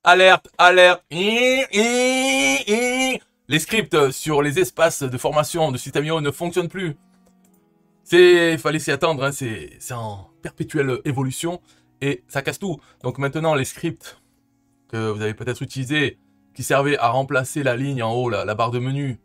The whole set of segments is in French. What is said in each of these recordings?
alerte, alerte. Les scripts sur les espaces de formation de System.io ne fonctionnent plus. Il fallait s'y attendre, hein, c'est en perpétuelle évolution et ça casse tout. Donc maintenant, les scripts que vous avez peut-être utilisés, qui servaient à remplacer la ligne en haut, la barre de menu,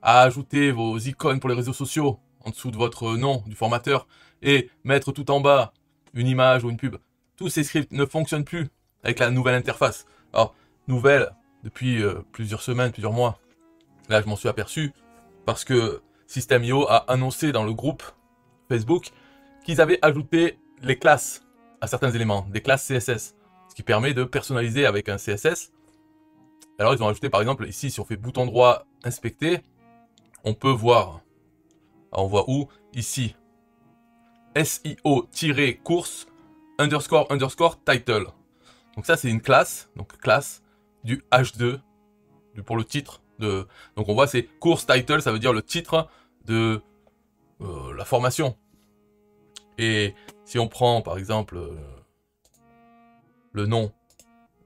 à ajouter vos icônes pour les réseaux sociaux en dessous de votre nom du formateur et mettre tout en bas une image ou une pub. Tous ces scripts ne fonctionnent plus avec la nouvelle interface. Alors, nouvelle depuis plusieurs semaines, plusieurs mois. Là, je m'en suis aperçu parce que System.io a annoncé dans le groupe Facebook qu'ils avaient ajouté les classes à certains éléments, des classes CSS, ce qui permet de personnaliser avec un CSS. Alors, ils ont ajouté, par exemple, ici, si on fait bouton droit, inspecter, on peut voir, alors on voit où, ici, SEO-course _ title. Donc ça, c'est une classe, donc classe du H2, pour le titre. Donc on voit, c'est course title, ça veut dire le titre de la formation. Et si on prend, par exemple, le nom,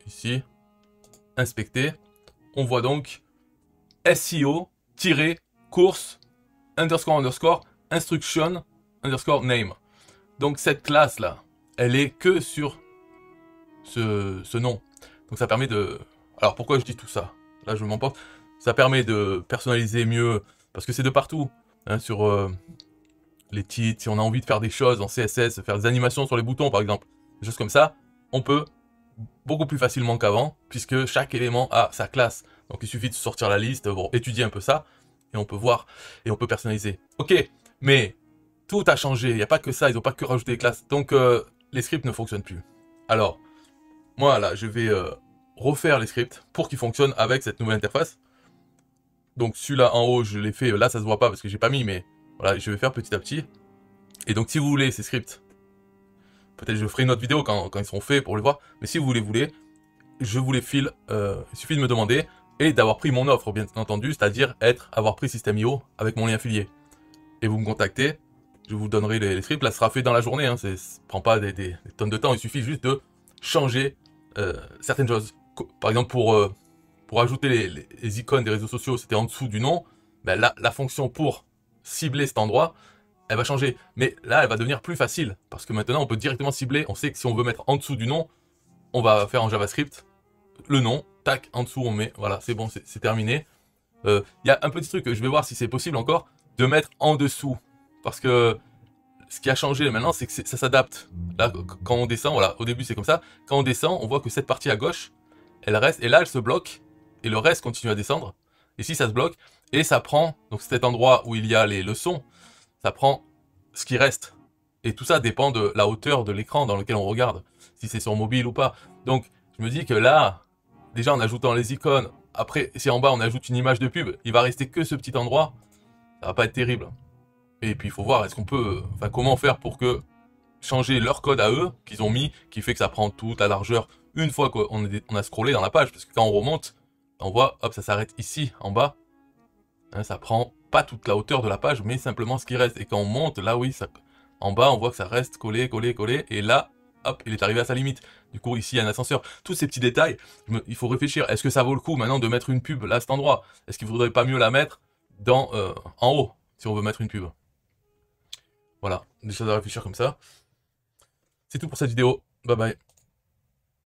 ici, inspecter, on voit donc SEO-course _ instruction _ name. Donc cette classe là, elle est que sur ce nom. Donc ça permet de... Alors pourquoi je dis tout ça? Là je m'emporte. Ça permet de personnaliser mieux, parce que c'est de partout. Hein, sur les titres, si on a envie de faire des choses en CSS, faire des animations sur les boutons par exemple, des choses comme ça, on peut beaucoup plus facilement qu'avant, puisque chaque élément a sa classe. Donc il suffit de sortir la liste, pour étudier un peu ça, et on peut voir, et on peut personnaliser. Ok, mais tout a changé, il n'y a pas que ça, ils n'ont pas que rajouté des classes, donc les scripts ne fonctionnent plus. Alors, moi là, je vais refaire les scripts pour qu'ils fonctionnent avec cette nouvelle interface. Donc celui-là en haut, je l'ai fait, là ça se voit pas parce que j'ai pas mis, mais voilà, je vais faire petit à petit. Et donc si vous voulez ces scripts, peut-être je ferai une autre vidéo quand ils seront faits pour les voir, mais si vous les voulez, je vous les file, il suffit de me demander, et d'avoir pris mon offre bien entendu, c'est-à-dire avoir pris System.io avec mon lien affilié. Et vous me contactez, je vous donnerai les scripts, là ça sera fait dans la journée, hein, ça prend pas des tonnes de temps, il suffit juste de changer certaines choses. Par exemple pour ajouter les icônes des réseaux sociaux, c'était en dessous du nom, ben là, la fonction pour cibler cet endroit, elle va changer. Mais là, elle va devenir plus facile, parce que maintenant, on peut directement cibler, on sait que si on veut mettre en dessous du nom, on va faire en JavaScript le nom, tac, en dessous on met, voilà, c'est bon, c'est terminé. Il y a un petit truc, je vais voir si c'est possible encore, de mettre en dessous, parce que ce qui a changé maintenant, c'est que ça s'adapte. Là, quand on descend, voilà, au début c'est comme ça, quand on descend, on voit que cette partie à gauche, elle reste, et là elle se bloque, et le reste continue à descendre. Ici ça se bloque, et ça prend, donc cet endroit où il y a les leçons, ça prend ce qui reste. Et tout ça dépend de la hauteur de l'écran dans lequel on regarde, si c'est sur mobile ou pas. Donc je me dis que là, déjà en ajoutant les icônes, après si en bas on ajoute une image de pub, il va rester que ce petit endroit, ça va pas être terrible. Et puis il faut voir, est-ce qu'on peut, enfin comment faire pour que changer leur code à eux, qu'ils ont mis, qui fait que ça prend toute la largeur une fois qu'on a scrollé dans la page, parce que quand on remonte, on voit, hop, ça s'arrête ici, en bas, hein, ça prend pas toute la hauteur de la page, mais simplement ce qui reste, et quand on monte, là oui, ça, en bas, on voit que ça reste collé, collé, collé, et là, hop, il est arrivé à sa limite. Du coup, ici, il y a un ascenseur. Tous ces petits détails, il faut réfléchir, est-ce que ça vaut le coup maintenant de mettre une pub là, à cet endroit? Est-ce qu'il faudrait pas mieux la mettre en haut, si on veut mettre une pub? Voilà, des choses à réfléchir comme ça. C'est tout pour cette vidéo. Bye bye.